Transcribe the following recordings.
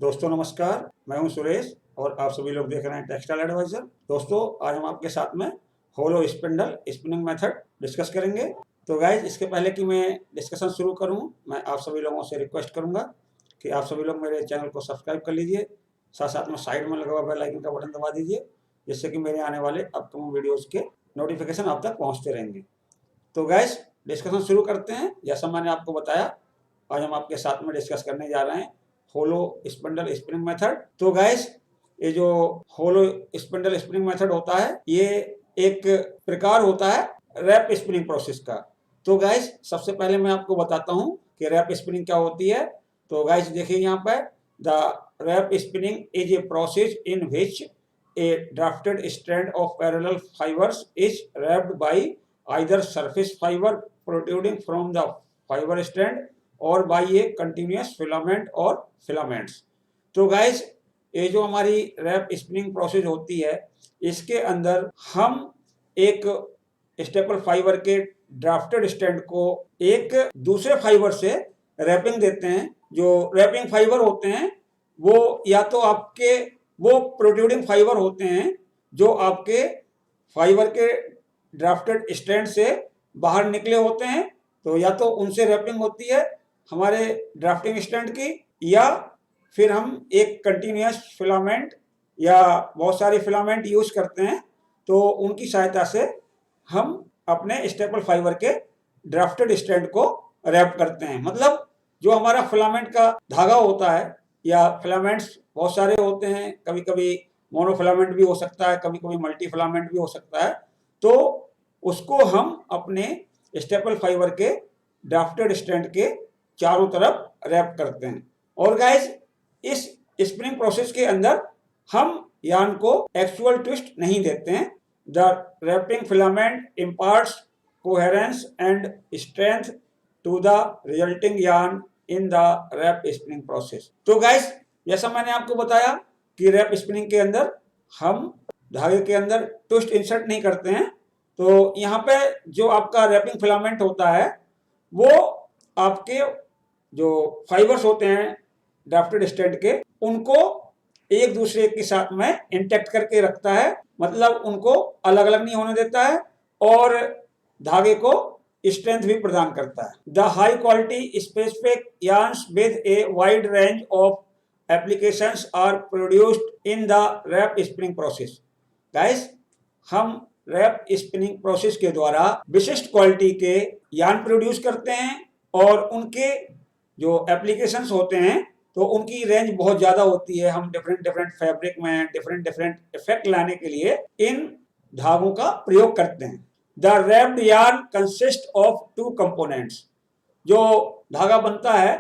दोस्तों नमस्कार, मैं हूं सुरेश और आप सभी लोग देख रहे हैं टेक्सटाइल एडवाइजर। दोस्तों आज हम आपके साथ में होलो स्पिंडल स्पिनिंग मेथड डिस्कस करेंगे। तो गाइज इसके पहले कि मैं डिस्कशन शुरू करूं, मैं आप सभी लोगों से रिक्वेस्ट करूंगा कि आप सभी लोग मेरे चैनल को सब्सक्राइब कर लीजिए, साथ साथ में साइड में लगा हुआ बेल आइकन का बटन दबा दीजिए, जिससे कि मेरे आने वाले अपकमिंग वीडियोज़ के नोटिफिकेशन आप तक पहुँचते रहेंगे। तो गाइज डिस्कशन शुरू करते हैं। जैसा मैंने आपको बताया, आज हम आपके साथ में डिस्कस करने जा रहे हैं होलो स्पिंडल स्पिनिंग मेथड। तो गाइस ये जो होलो स्पिंडल स्पिनिंग मेथड होता है, ये एक प्रकार होता है रैप स्पिनिंग प्रोसेस का। तो गाइस सबसे पहले मैं आपको बताता हूँ कि रैप स्पिनिंग क्या होती है। तो गाइस देखिए यहाँ पर, the wrap spinning is a process in which a drafted strand of parallel fibres is wrapped by either surface fibre protruding from the fibre strand or by a continuous filament or filaments. तो guys ये जो हमारी rap spinning process होती है, इसके अंदर हम एक स्टेपल फाइबर के ड्राफ्टेड स्ट्रैंड को एक दूसरे फाइबर से रैपिंग देते हैं। जो रैपिंग फाइबर होते हैं वो या तो आपके वो प्रोट्रूडिंग फाइबर होते हैं जो आपके फाइबर के ड्राफ्टेड स्ट्रैंड से बाहर निकले होते हैं, तो या तो उनसे रैपिंग होती है हमारे ड्राफ्टिंग स्ट्रैंड की, या फिर हम एक कंटिन्यूस फिलामेंट या बहुत सारे फिलामेंट यूज करते हैं, तो उनकी सहायता से हम अपने स्टेपल फाइबर के ड्राफ्टेड स्ट्रैंड को रैप करते हैं। मतलब जो हमारा फिलामेंट का धागा होता है, या फिलामेंट्स बहुत सारे होते हैं, कभी कभी मोनोफिलामेंट भी हो सकता है, कभी कभी मल्टी फिलामेंट भी हो सकता है, तो उसको हम अपने स्टेपल फाइबर के ड्राफ्टेड स्ट्रैंड के चारों तरफ रैप करते हैं। और गाइस इस स्पिनिंग प्रोसेस के अंदर हम यार्न को एक्चुअल ट्विस्ट नहीं देते हैं। The wrapping filament imparts coherence and strength to the resulting yarn in the wrap spinning process. तो गाइस जैसा मैंने आपको बताया कि रैप स्पिनिंग के अंदर हम धागे के अंदर ट्विस्ट इंसर्ट नहीं करते हैं। तो यहाँ पे जो आपका रैपिंग फिलामेंट होता है वो आपके जो फाइबर्स होते हैं ड्राफ्टेड स्ट्रैंड के, उनको एक दूसरे के साथ में इंटैक्ट करके रखता है। मतलब उनको अलग अलग नहीं होने देता है और धागे को स्ट्रेंथ भी प्रदान करता है। The high quality specific yarns with a wide range of applications are produced in the wrap spinning process. Guys हम रैप स्पिनिंग प्रोसेस के द्वारा विशिष्ट क्वालिटी के यार्न प्रोड्यूस करते हैं, और उनके जो एप्लीकेशंस होते हैं तो उनकी रेंज बहुत ज़्यादा होती है। हम डिफरेंट डिफरेंट फैब्रिक में डिफरेंट डिफरेंट इफेक्ट लाने के लिए इन धागों का प्रयोग करते हैं। The wrapped yarn consist of two components. जो धागा बनता है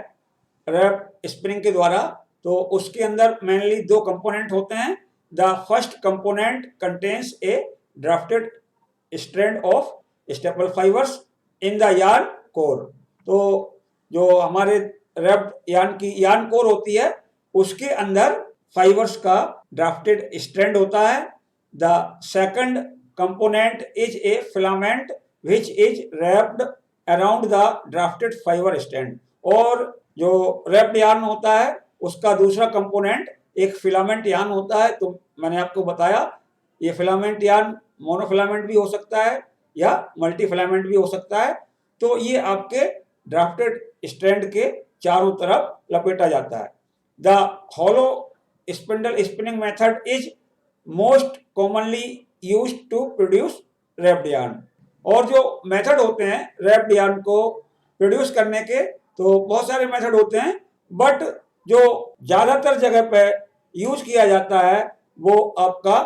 रैप स्पिनिंग के द्वारा, तो उसके अंदर मेनली दो कंपोनेंट होते हैं। The first component contains A drafted strand of staple fibres in the yarn core. तो जो हमारे रैप्ड यार्न की यार्न कोर होती है, उसके अंदर फाइबर्स का ड्राफ्टेड स्ट्रैंड होता है। The second component is a filament which is wrapped around the drafted fibre strand. और जो रैप्ड यार्न होता है उसका दूसरा कंपोनेंट एक फिलामेंट यार्न होता है। तो मैंने आपको बताया ये फिलामेंट यार्न मोनोफिलामेंट भी हो सकता है या मल्टी फिलामेंट भी हो सकता है। तो ये आपके ड्राफ्टेड स्ट्रैंड के चारों तरफ लपेटा जाता है। The hollow spindle spinning method is most commonly used to produce wrapped yarn. और जो मेथड होते हैं रैप्ड यार्न को प्रोड्यूस करने के, तो बहुत सारे मेथड होते हैं, बट जो ज़्यादातर जगह पे यूज किया जाता है वो आपका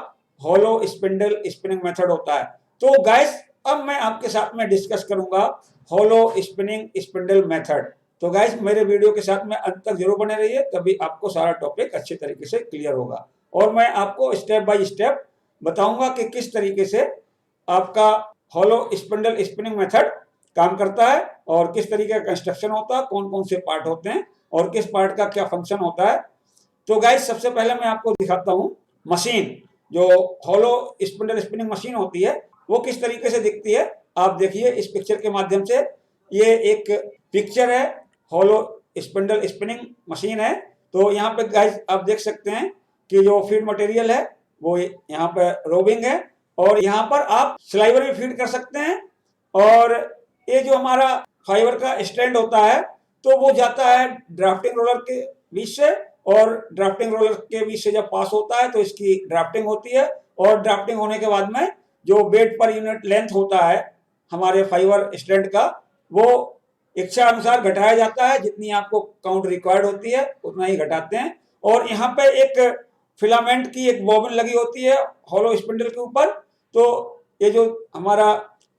होलो स्पिंडल स्पिनिंग मेथड होता है। तो गाइस अब मैं आपके साथ में डिस्कस करूंगा होलो स्पिनिंग स्पिंडल मेथड। तो गाइस मेरे वीडियो के साथ में अंत तक जरूर बने रहिए, तभी आपको सारा टॉपिक अच्छे तरीके से क्लियर होगा, और मैं आपको स्टेप बाय स्टेप बताऊंगा कि किस तरीके से आपका होलो स्पिंडल स्पिनिंग मेथड काम करता है और किस तरीके का कंस्ट्रक्शन होता है, कौन कौन से पार्ट होते हैं और किस पार्ट का क्या फंक्शन होता है। तो गाइस सबसे पहले मैं आपको दिखाता हूँ मशीन। जो होलो स्पिंडल स्पिनिंग मशीन होती है वो किस तरीके से दिखती है, आप देखिए इस पिक्चर के माध्यम से। ये एक पिक्चर है, होलो स्पिंडल स्पिनिंग मशीन है। तो यहाँ पे गाइस आप देख सकते हैं कि जो फीड मटेरियल है वो यहाँ पे रोबिंग है, और यहाँ पर आप स्लाइवर भी फीड कर सकते हैं। और ये जो हमारा फाइबर का स्टैंड होता है तो वो जाता है ड्राफ्टिंग रोलर के बीच से, और ड्राफ्टिंग रोलर के बीच से जब पास होता है तो इसकी ड्राफ्टिंग होती है, और ड्राफ्टिंग होने के बाद में जो वेट पर यूनिट लेंथ होता है हमारे फाइबर स्टैंड का, वो इच्छा अनुसार घटाया जाता है। जितनी आपको काउंट रिक्वायर्ड होती है उतना ही घटाते हैं। और यहाँ पे एक फिलामेंट की एक बॉबिन लगी होती है हॉलो स्पिंडल के ऊपर, तो ये जो हमारा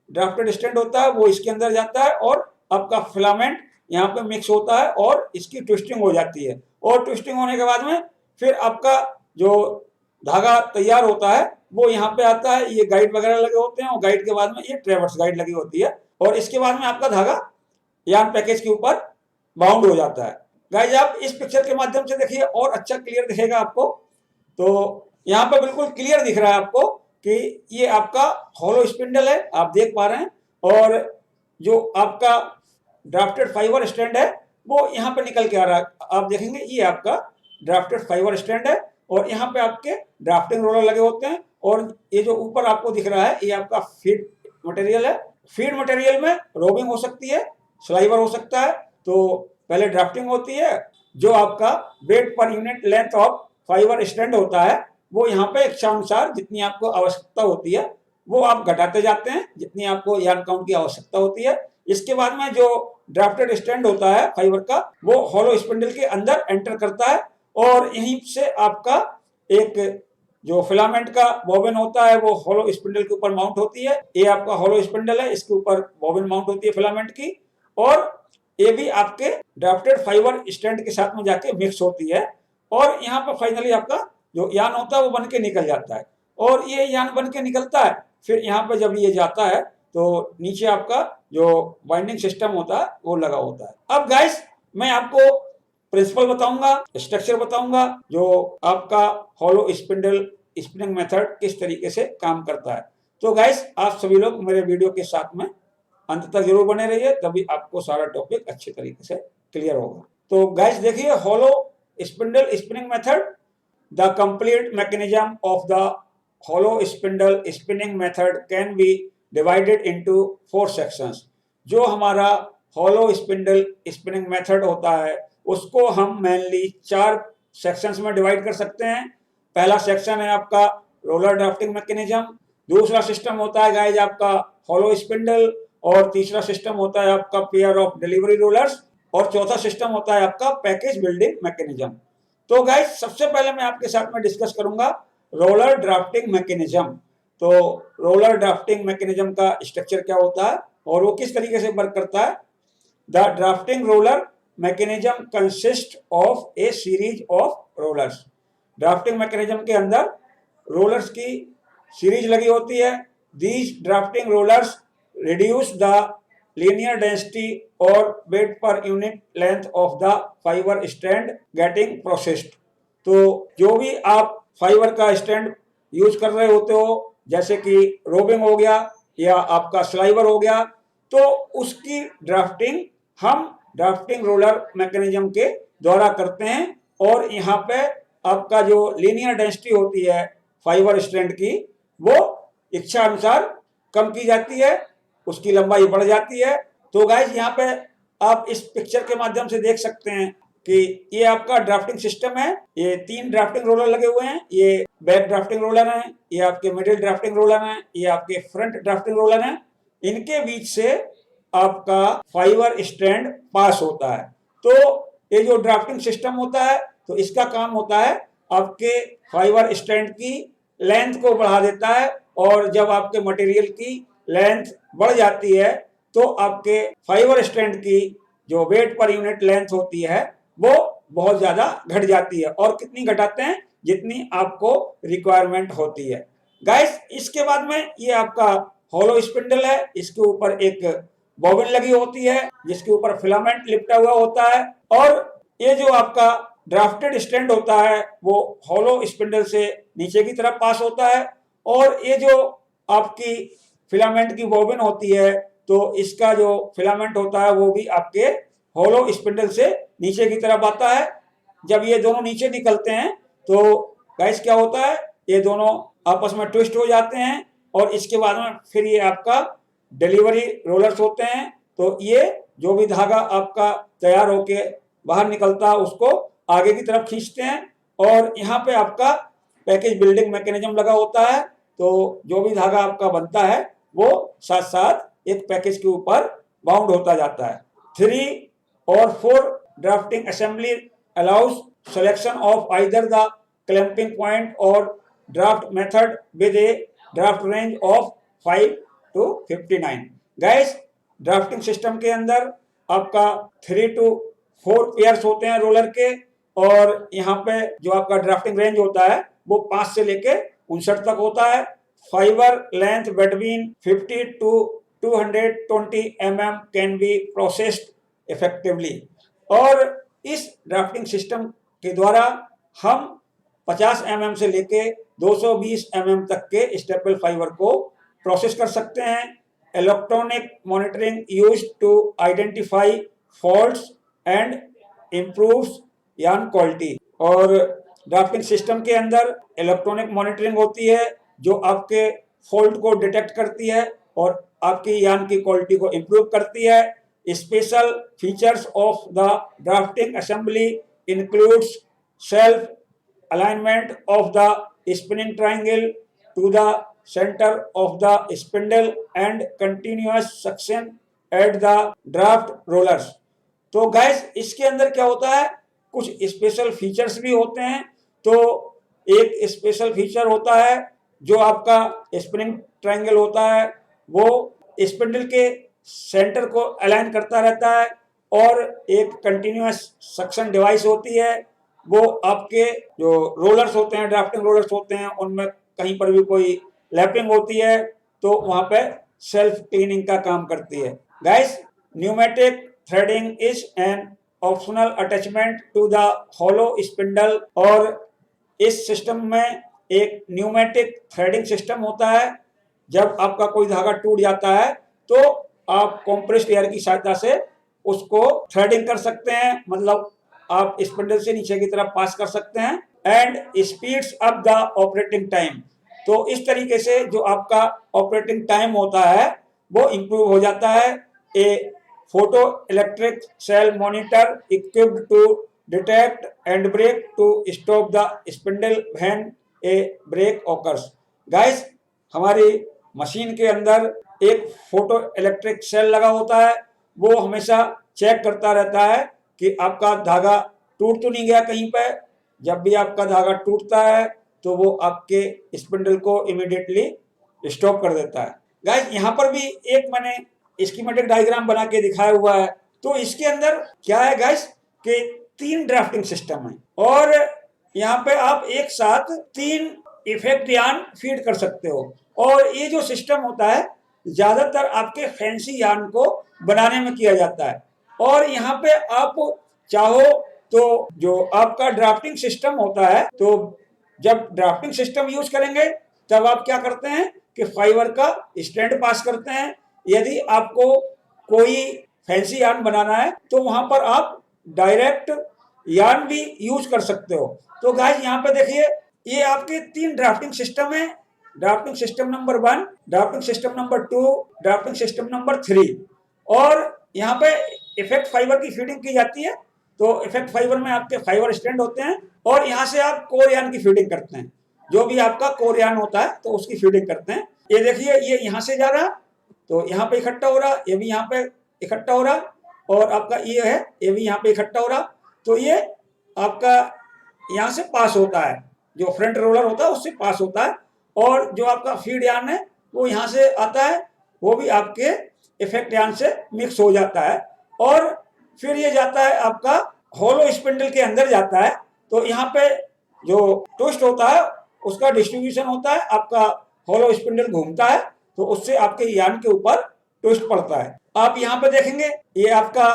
ड्राफ्टेड स्टैंड होता है वो इसके अंदर जाता है, और आपका फिलामेंट यहाँ पे मिक्स होता है और इसकी ट्विस्टिंग हो जाती है। और ट्विस्टिंग होने के बाद में फिर आपका जो धागा तैयार होता है वो यहाँ पे आता है। ये गाइड वगैरह लगे होते हैं, और गाइड के बाद में ये ट्रेवर्स गाइड लगी होती है, और इसके बाद में आपका धागा यार्न पैकेज के ऊपर बाउंड हो जाता है। गाइज आप इस पिक्चर के माध्यम से देखिए और अच्छा क्लियर दिखेगा आपको। तो यहाँ पे बिल्कुल क्लियर दिख रहा है आपको कि ये आपका हॉलो स्पिंडल है, आप देख पा रहे हैं। और जो आपका ड्राफ्टेड फाइबर स्टैंड है वो यहाँ पे निकल के आ रहा है, आप देखेंगे ये आपका ड्राफ्टेड फाइबर स्टैंड है, और यहाँ पे आपके ड्राफ्टिंग रोलर लगे होते हैं। और ये जो ऊपर आपको दिख रहा है ये आपका फीड मटेरियल है। फीड मटेरियल में रोबिंग हो सकती है, स्लाइवर हो सकता है। तो पहले ड्राफ्टिंग होती है, जो आपका weight per unit length of fibre stand होता है वो यहाँ पे इच्छानुसार जितनी आपको आवश्यकता होती है वो आप घटाते जाते हैं, जितनी आपको यार्न काउंट की आवश्यकता होती है। इसके बाद में जो ड्राफ्टेड स्टैंड होता है फाइबर का वो हॉलो स्पिंडल के अंदर एंटर करता है, और यहीं से आपका एक जो फिलामेंट का बॉबिन होता है वो हॉलो स्पिंडल के ऊपर माउंट होती है। ये आपका हॉलो स्पिंडल है, इसके ऊपर बॉबिन माउंट होती है फिलामेंट की, और ये भी आपके ड्राफ्टेड फाइबर स्टैंड के साथ में जाके मिक्स होती है। और यहाँ पर फाइनली आपका जो यान होता है वो बन के निकल जाता है, और ये यान बन के निकलता है। फिर यहाँ पे जब ये जाता है तो नीचे आपका जो बाइंडिंग सिस्टम होता है वो लगा होता है। अब गाइस मैं आपको प्रिंसिपल बताऊंगा, स्ट्रक्चर बताऊंगा, जो आपका हॉलो स्पिंडल स्पिनिंग मेथड किस तरीके से काम करता है। तो गाइस आप सभी लोग मेरे वीडियो के साथ में अंत तक जरूर बने रहिए, तभी आपको सारा टॉपिक अच्छे तरीके से क्लियर होगा। तो गाइस देखिए, hollow spindle spinning method, the complete mechanism of the hollow spindle spinning method can be divided into 4 sections. जो हमारा हॉलो स्पिंडल स्पिनिंग मेथड होता है उसको हम मेनली 4 सेक्शंस में डिवाइड कर सकते हैं। पहला सेक्शन है आपका रोलर ड्राफ्टिंग मैकेनिज्म, दूसरा सिस्टम होता है गाइस आपका हॉलो स्पिंडल, और तीसरा सिस्टम होता है आपका पेयर ऑफ डिलीवरी रोलर्स, और चौथा सिस्टम होता है आपका पैकेज बिल्डिंग मैकेनिज्म। तो गाइस सबसे पहले मैं आपके साथ में डिस्कस करूंगा रोलर ड्राफ्टिंग मैकेनिज्म। तो रोलर ड्राफ्टिंग मैकेनिज्म का स्ट्रक्चर क्या होता है और वो किस तरीके से वर्क करता है। The drafting roller mechanism consist of A series of rollers. Drafting mechanism के अंदर रोलर्स की सीरीज लगी होती है। These drafting rollers reduce the linear density or weight per unit length of the fiber strand getting processed। तो जो भी आप फाइबर का स्टैंड यूज कर रहे होते हो, जैसे कि रोबिंग हो गया या आपका स्लाइवर हो गया, तो उसकी ड्राफ्टिंग हम ड्राफ्टिंग रोलर मैकेनिज्म के द्वारा करते हैं। और यहाँ पे आपका जो लीनियर डेंसिटी होती है फाइबर स्ट्रैंड की वो इच्छा अनुसार कम की जाती है, उसकी लंबाई बढ़ जाती है। तो गाइस यहाँ पे आप इस पिक्चर के माध्यम से देख सकते हैं कि ये आपका ड्राफ्टिंग सिस्टम है। ये 3 ड्राफ्टिंग रोलर लगे हुए हैं, ये बैक ड्राफ्टिंग रोलर हैं, ये आपके मिडिल ड्राफ्टिंग रोलर हैं, ये आपके फ्रंट ड्राफ्टिंग रोलर हैं। इनके बीच से आपका फाइबर स्ट्रैंड पास होता है। तो ये जो ड्राफ्टिंग सिस्टम होता है तो इसका काम होता है आपके फाइबर स्ट्रैंड की लेंथ को बढ़ा देता है, और जब आपके मटेरियल की लेंथ बढ़ जाती है तो आपके फाइबर स्ट्रैंड की जो वेट पर यूनिट लेंथ होती है वो बहुत ज्यादा घट जाती है। और कितनी घटाते हैं, जितनी आपको रिक्वायरमेंट होती है। गाइस इसके बाद में ये आपका हॉलो स्पिंडल है, इसके ऊपर एक बॉबिन लगी होती है जिसके ऊपर फिलामेंट लिपटा हुआ होता है, और ये जो आपका ड्राफ्टेड स्टैंड होता है वो हॉलो स्पिंडल से नीचे की तरफ पास होता है। और ये जो आपकी फिलामेंट की बॉबिन होती है तो इसका जो फिलामेंट होता है वो भी आपके हॉलो स्पिंडल से नीचे की तरफ आता है। जब ये दोनों नीचे निकलते हैं तो गाइस क्या होता है, ये दोनों आपस में ट्विस्ट हो जाते हैं और इसके बाद में फिर ये आपका डिलीवरी रोलर्स होते हैं। तो ये जो भी धागा आपका तैयार होके बाहर निकलता है उसको आगे की तरफ खींचते हैं और यहाँ पे आपका पैकेज बिल्डिंग मैकेनिज्म लगा होता है। तो जो भी धागा आपका बनता है वो साथ साथ एक पैकेज के ऊपर बाउंड होता जाता है। 3 or 4 drafting assembly allows selection of either the clamping point और draft method with a draft range of 5 to 59। Guys drafting system के अंदर आपका 3 to 4 पेयर्स होते हैं रोलर के और यहाँ पे जो आपका ड्राफ्टिंग रेंज होता है वो 5 से लेके 59 तक होता है। Fibre length between 50 to 220 mm can be processed effectively. और इस ड्राफ्टिंग सिस्टम के द्वारा हम 50 mm से लेके 220 mm तक के स्टेपल फाइबर को प्रोसेस कर सकते हैं। Electronic monitoring used to identify faults and improves yarn quality. और ड्राफ्टिंग सिस्टम के अंदर इलेक्ट्रॉनिक मॉनिटरिंग होती है जो आपके फॉल्ट को डिटेक्ट करती है और आपकी यार्न की क्वालिटी को इम्प्रूव करती है। Special features of the drafting assembly includes self alignment of the spinning triangle to the center of the spindle and continuous suction at the draft rollers। तो गाइस इसके अंदर क्या होता है, कुछ स्पेशल फीचर्स भी होते हैं। तो एक स्पेशल फीचर होता है जो आपका स्पिनिंग ट्रायंगल होता है वो स्पिंडल के सेंटर को अलाइन करता रहता है और एक कंटिन्यूअस सक्शन डिवाइस होती है वो आपके जो रोलर्स होते हैं, ड्राफ्टिंग रोलर्स होते हैं, उनमें कहीं पर भी कोई लैपिंग होती है तो वहां पे सेल्फ क्लीनिंग का काम करती है। Guys pneumatic threading is an optional attachment to the hollow spindle. और इस सिस्टम में एक न्यूमेटिक थ्रेडिंग सिस्टम होता है। जब आपका कोई धागा टूट जाता है तो आप कंप्रेस्ड एयर की सहायता से उसको थ्रेडिंग कर सकते हैं, मतलब आप स्पिंडल से नीचे की तरफ पास कर सकते हैं and speeds up the operating time. तो इस तरीके से जो आपका ऑपरेटिंग टाइम होता है वो इंप्रूव हो जाता है। A photo electric cell monitor equipped to detect end break to stop the spindle when a break occurs. Guys हमारी मशीन के अंदर एक फोटो इलेक्ट्रिक सेल लगा होता है, वो हमेशा चेक करता रहता है कि आपका धागा टूट तो नहीं गया कहीं पे। जब भी आपका धागा टूटता है तो वो आपके स्पिंडल को इमीडिएटली स्टॉप कर देता है। गाइस यहाँ पर भी एक मैंने स्कीमेटिक डायग्राम बना के दिखाया हुआ है। तो इसके अंदर क्या है गाइस कि 3 ड्राफ्टिंग सिस्टम है और यहाँ पे आप एक साथ 3 इफेक्ट यार्न फीड कर सकते हो। और ये जो सिस्टम होता है ज्यादातर आपके फैंसी यार्न को बनाने में किया जाता है। और यहाँ पे आप चाहो तो जो आपका ड्राफ्टिंग सिस्टम होता है, तो जब ड्राफ्टिंग सिस्टम यूज करेंगे तब आप क्या करते हैं कि फाइबर का स्टैंड पास करते हैं। यदि आपको कोई फैंसी यार्न बनाना है तो वहां पर आप डायरेक्ट यार्न भी यूज कर सकते हो। तो गाइस यहाँ पे देखिए ये आपके 3 ड्राफ्टिंग सिस्टम है। Drafting system number 1, drafting system number 2, drafting system number 3। और यहाँ पे इफेक्ट फाइबर की फीडिंग की जाती है। तो इफेक्ट फाइबर में आपके फाइबर स्टैंड होते हैं और यहाँ से आप कोर यार्न की फीडिंग करते हैं। जो भी आपका कोर यार्न होता है तो उसकी फीडिंग करते हैं। ये देखिए ये यहाँ से जा रहा तो यहाँ पे इकट्ठा हो रहा, ये भी यहाँ पे इकट्ठा हो रहा और आपका ये है ये भी यहाँ पे इकट्ठा हो रहा। तो ये आपका यहाँ से पास होता है, जो फ्रंट रोलर होता है उससे पास होता है। और जो आपका फीड यार्न है वो यहाँ से आता है, वो भी आपके इफेक्ट यार्न से मिक्स हो जाता है और फिर ये जाता है आपका हॉलो स्पिंडल के अंदर जाता है। तो यहाँ पे जो ट्विस्ट होता है उसका डिस्ट्रीब्यूशन होता है, आपका हॉलो स्पिंडल घूमता है तो उससे आपके यार्न के ऊपर ट्विस्ट पड़ता है। आप यहाँ पे देखेंगे ये आपका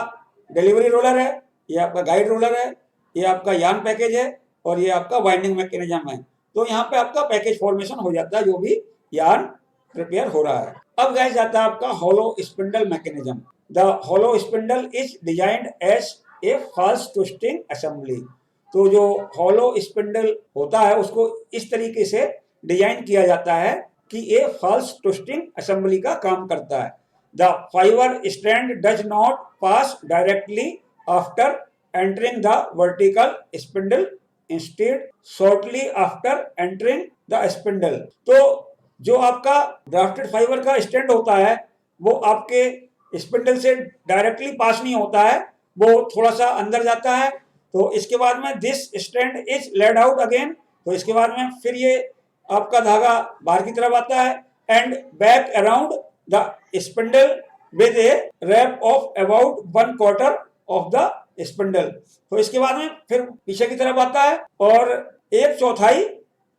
डिलीवरी रोलर है, ये आपका गाइड रोलर है, ये आपका यार्न पैकेज है और ये आपका वाइंडिंग मैकेनिज्म है। तो यहाँ पे आपका पैकेज फॉर्मेशन हो जाता है जो भी यार्न प्रिपेयर हो रहा है। अब गाइस जाता है आपका hollow spindle mechanism. The hollow spindle is designed as a fast twisting assembly. तो जो हॉलो स्पिंडल होता है उसको इस तरीके से डिजाइन किया जाता है कि ये फॉल्स ट्विस्टिंग असेंबली का काम करता है। The fibre strand does not pass directly after entering the vertical spindle, instead shortly after entering the spindle। तो जो आपका ड्राफ्टेड फाइबर का स्टैंड होता है वो आपके स्पिंडल से डायरेक्टली पास नहीं होता है, वो थोड़ा सा अंदर जाता है। तो इसके बाद में this stand is laid out again, तो इसके बाद में फिर ये आपका धागा बाहर की तरफ आता है and back around the spindle with a wrap of about 1/4 of the spindle. तो इसके बाद में फिर पीछे की तरफ आता है और 1/4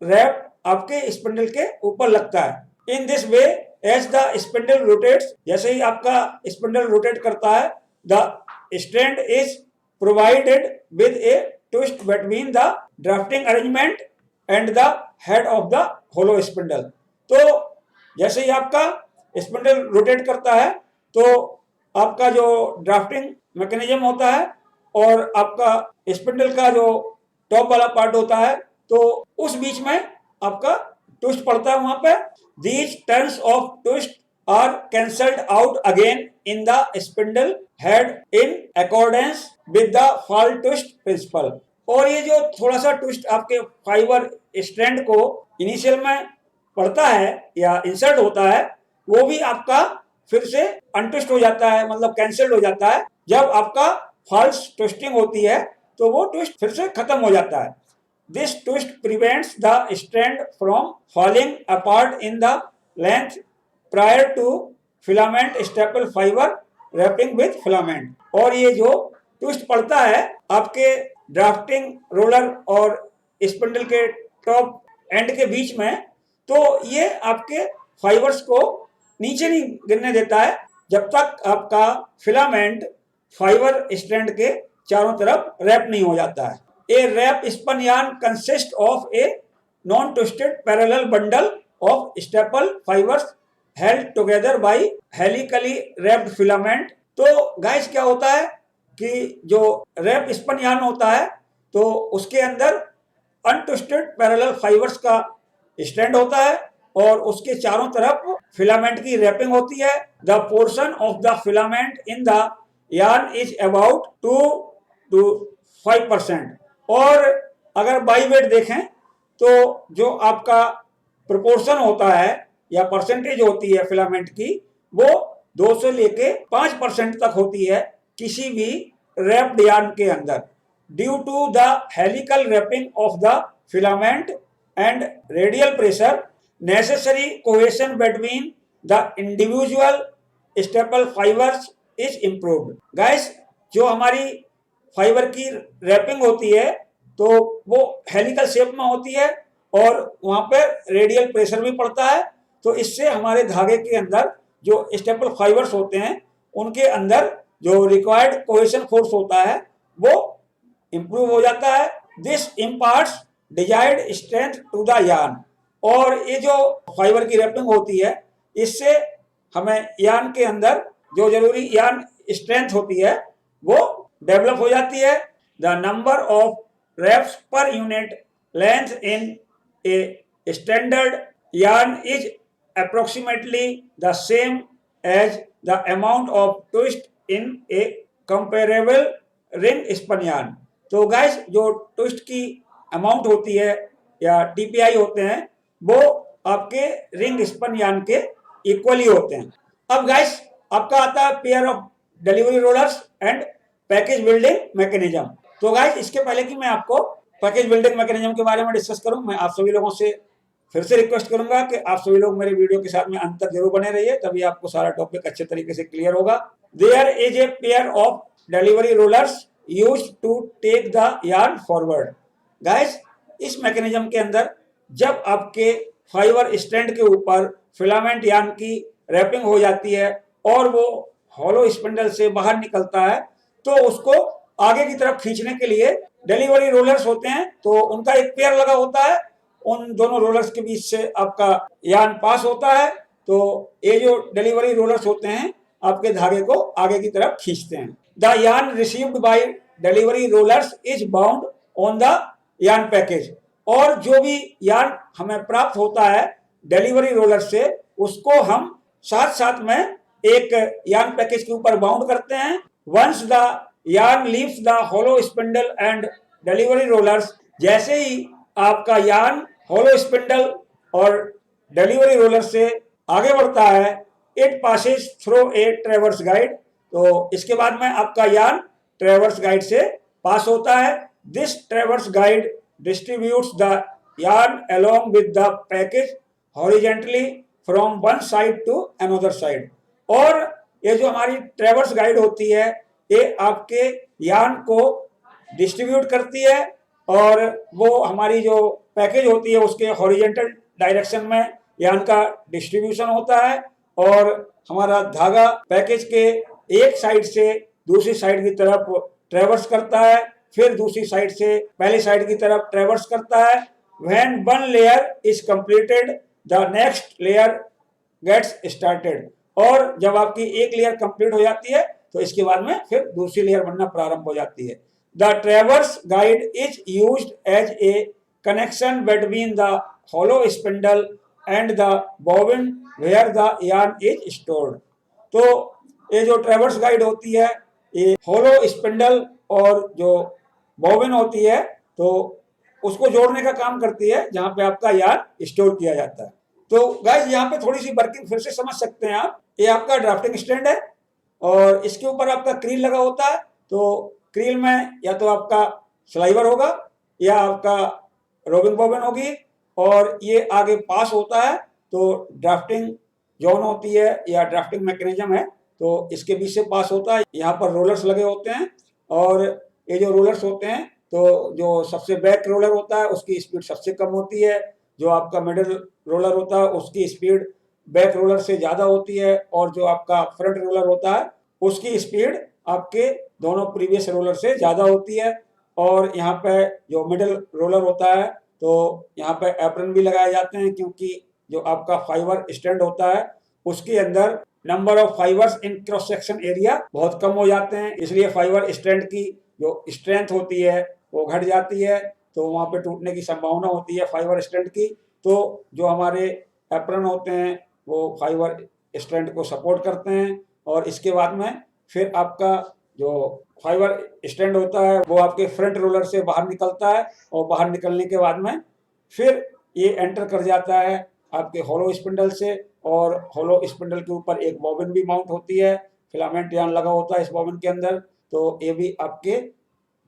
रैप आपके स्पिंडल के ऊपर लगता है। In this way as the spindle rotates, जैसे ही आपका स्पिंडल रोटेट करता है, the strand is provided with a twist between the drafting arrangement and the head of the hollow spindle. तो जैसे ही आपका स्पिंडल रोटेट करता है तो आपका जो ड्राफ्टिंग मैकेनिज्म होता है और आपका स्पिंडल का जो टॉप वाला पार्ट होता है, तो उस बीच में आपका ट्विस्ट पड़ता है वहां पे। These turns of twist are cancelled out again in the spindle head in accordance with the false twist principle. और ये जो थोड़ा सा ट्विस्ट आपके फाइबर स्ट्रैंड को इनिशियल में पड़ता है या इंसर्ट होता है, वो भी आपका फिर से अनट्विस्ट हो जाता है, मतलब कैंसल्ड हो जाता है। जब आपका फॉल्स ट्विस्टिंग होती है तो वो ट्विस्ट फिर से खत्म हो जाता है। This twist prevents the strand from falling apart in the length prior to filament staple fibre wrapping with filament. और ये जो ट्विस्ट पड़ता है आपके ड्राफ्टिंग रोलर और स्पिंडल के टॉप एंड के बीच में, तो ये आपके फाइबर्स को नीचे नहीं गिरने देता है जब तक आपका फिलामेंट फाइबर स्ट्रैंड के चारों तरफ रैप नहीं हो जाता है। A wrap spun yarn consist of a non twisted parallel bundle of staple fibres held together by helically wrapped filament. तो गाइस क्या होता है कि जो रैप स्पन यार्न होता है तो उसके अंदर अनट्विस्टेड पैरेलल फाइबर्स का स्ट्रैंड होता है और उसके चारों तरफ फिलामेंट की रैपिंग होती है। The portion of the filament in the yarn is about 2 to 5%। और अगर बाई वेट देखें तो जो आपका प्रोपोर्शन होता है या परसेंटेज होती है फिलामेंट की, वो 2 से लेके 5% तक होती है किसी भी रैप्ड यार्न के अंदर। Due to the helical wrapping of the filament and radial pressure, necessary cohesion between the individual staple fibers is improved। Guys जो हमारी फाइबर की रैपिंग होती है तो वो हेलिकल शेप में होती है और वहां पर रेडियल प्रेशर भी पड़ता है, तो इससे हमारे धागे के अंदर जो स्टेपल फाइबर्स होते हैं उनके अंदर जो रिक्वायर्ड कोहेशन फोर्स होता है वो इंप्रूव हो जाता है। This imparts desired strength to the yarn. और ये जो फाइबर की रैपिंग होती है इससे हमें यार्न के अंदर जो जरूरी यार्न स्ट्रेंथ होती है वो डेवलप हो जाती है। The number of wraps per unit length in a standard yarn is approximately the same as the amount of twist in a comparable ring spun yarn. तो गाइस जो ट्विस्ट की amount होती है या टीपीआई होते हैं वो आपके रिंग स्पन यार्न के इक्वली होते हैं। अब गाइस आपका आता है pair of delivery rollers and package building mechanism. तो गाइस इसके पहले कि मैं आपको पैकेज बिल्डिंग मैकेनिज्म के बारे में डिस्कस करूं, मैं आप सभी लोगों से फिर से रिक्वेस्ट करूंगा कि आप सभी लोग मेरे वीडियो के साथ में अंत तक जरूर बने रहिए, तभी आपको सारा टॉपिक अच्छे तरीके से क्लियर होगा। There is a pair of delivery rollers used to take the yarn forward. Guys इस मैकेनिज्म के अंदर जब आपके फाइबर स्ट्रैंड के ऊपर फिलामेंट यार्न की रैपिंग हो जाती है और वो हॉलो स्पिंडल से बाहर निकलता है, तो उसको आगे की तरफ खींचने के लिए डिलीवरी रोलर्स होते हैं, तो उनका एक पेयर लगा होता है, उन दोनों रोलर्स के बीच से आपका यार्न पास होता है। तो ये जो डिलीवरी रोलर्स होते हैं आपके धागे को आगे की तरफ खींचते हैं। The yarn received by delivery rollers is bound on the yarn package. और जो भी यार्न हमें प्राप्त होता है डिलीवरी रोलर से, उसको हम साथ साथ में एक यार्न पैकेज के ऊपर बाउंड करते हैं। Once the yarn leaves the hollow spindle and delivery rollers, जैसे ही आपका यार्न होलो स्पिंडल और डिलीवरी रोलर से आगे बढ़ता है, it passes through a traverse guide. तो इसके बाद में आपका यार्न ट्रेवर्स गाइड से पास होता है। This traverse guide distributes the yarn along with the package horizontally from one side to another side. और ये जो हमारी ट्रेवर्स गाइड होती है, ये आपके यार्न को डिस्ट्रीब्यूट करती है और वो हमारी जो पैकेज होती है उसके हॉरिजेंटल डायरेक्शन में यार्न का डिस्ट्रीब्यूशन होता है। और हमारा धागा पैकेज के एक साइड से दूसरी साइड की तरफ ट्रेवर्स करता है, फिर दूसरी साइड से पहली साइड की तरफ ट्रेवर्स करता है। When one layer is completed, the next layer gets started। और जब आपकी एक लेयर कंप्लीट हो जाती है तो इसके बाद में फिर दूसरी लेयर बनना प्रारंभ हो जाती है। The traverse guide is used as a connection between the hollow spindle and the bobbin where the yarn is stored। तो ये जो ट्रेवर्स गाइड होती है, ये होलो स्पिंडल और जो बॉबिन होती है, तो उसको जोड़ने का काम करती है जहां पे आपका यार्न स्टोर किया जाता है। तो गाइस यहाँ पे थोड़ी सी वर्किंग फिर से समझ सकते हैं आप। ये आपका ड्राफ्टिंग स्टैंड है और इसके ऊपर आपका क्रील लगा होता है। तो क्रील में या तो आपका स्लाइवर होगा या आपका रोबिंग बॉबिन होगी, और ये आगे पास होता है तो ड्राफ्टिंग जोन होती है या ड्राफ्टिंग मैकेनिज्म है, तो इसके बीच से पास होता है। यहाँ पर रोलर्स लगे होते हैं और ये जो रोलर्स होते हैं, तो जो सबसे बैक रोलर होता है उसकी स्पीड सबसे कम होती है, जो आपका मिडिल रोलर होता है उसकी स्पीड बैक रोलर से ज़्यादा होती है, और जो आपका फ्रंट रोलर होता है उसकी स्पीड आपके दोनों प्रीवियस रोलर से ज़्यादा होती है। और यहाँ पे जो मिडिल रोलर होता है तो यहाँ पे एप्रन भी लगाए जाते हैं, क्योंकि जो आपका फाइबर स्टैंड होता है उसके अंदर number of fibres in cross section area बहुत कम हो जाते हैं, इसलिए फाइबर स्टैंड की जो स्ट्रेंथ होती है वो घट जाती है, तो वहाँ पे टूटने की संभावना होती है फाइबर स्टैंड की। तो जो हमारे एप्रन होते हैं वो फाइबर स्टैंड को सपोर्ट करते हैं, और इसके बाद में फिर आपका जो फाइबर स्टैंड होता है वो आपके फ्रंट रोलर से बाहर निकलता है, और बाहर निकलने के बाद में फिर ये एंटर कर जाता है आपके होलो स्पिंडल से, और होलो स्पिंडल के ऊपर एक बॉबिन भी माउंट होती है, फिलामेंट यार्न लगा होता है इस बॉबिन के अंदर, तो ये भी आपके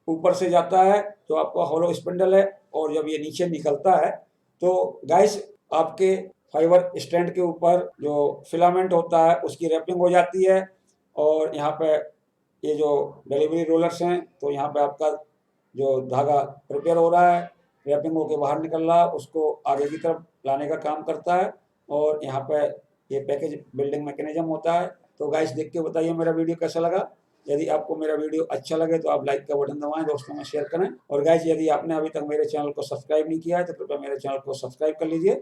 ऊपर से जाता है जो आपका होलो स्पिंडल है। और जब ये नीचे निकलता है तो गाइस आपके फाइबर स्टैंड के ऊपर जो फिलामेंट होता है उसकी रैपिंग हो जाती है, और यहाँ पे ये जो डिलीवरी रोलर्स हैं तो यहाँ पे आपका जो धागा प्रिपेयर हो रहा है, रैपिंग होकर बाहर निकल रहा है, उसको आगे की तरफ लाने का काम करता है, और यहाँ पे ये पैकेज बिल्डिंग मैकेनिज्म होता है। तो गाइस देख के बताइए मेरा वीडियो कैसा लगा। यदि आपको मेरा वीडियो अच्छा लगे तो आप लाइक का बटन दबाएं, दोस्तों में शेयर करें। और गाइस यदि आपने अभी तक मेरे चैनल को सब्सक्राइब नहीं किया है तो कृपया मेरे चैनल को सब्सक्राइब कर लीजिए,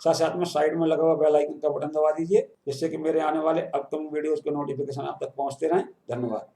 साथ साथ में साइड में लगा हुआ बेल आइकन का बटन दबा दीजिए, जिससे कि मेरे आने वाले अपकमिंग वीडियोज़ के नोटिफिकेशन आप तक पहुँचते रहें। धन्यवाद।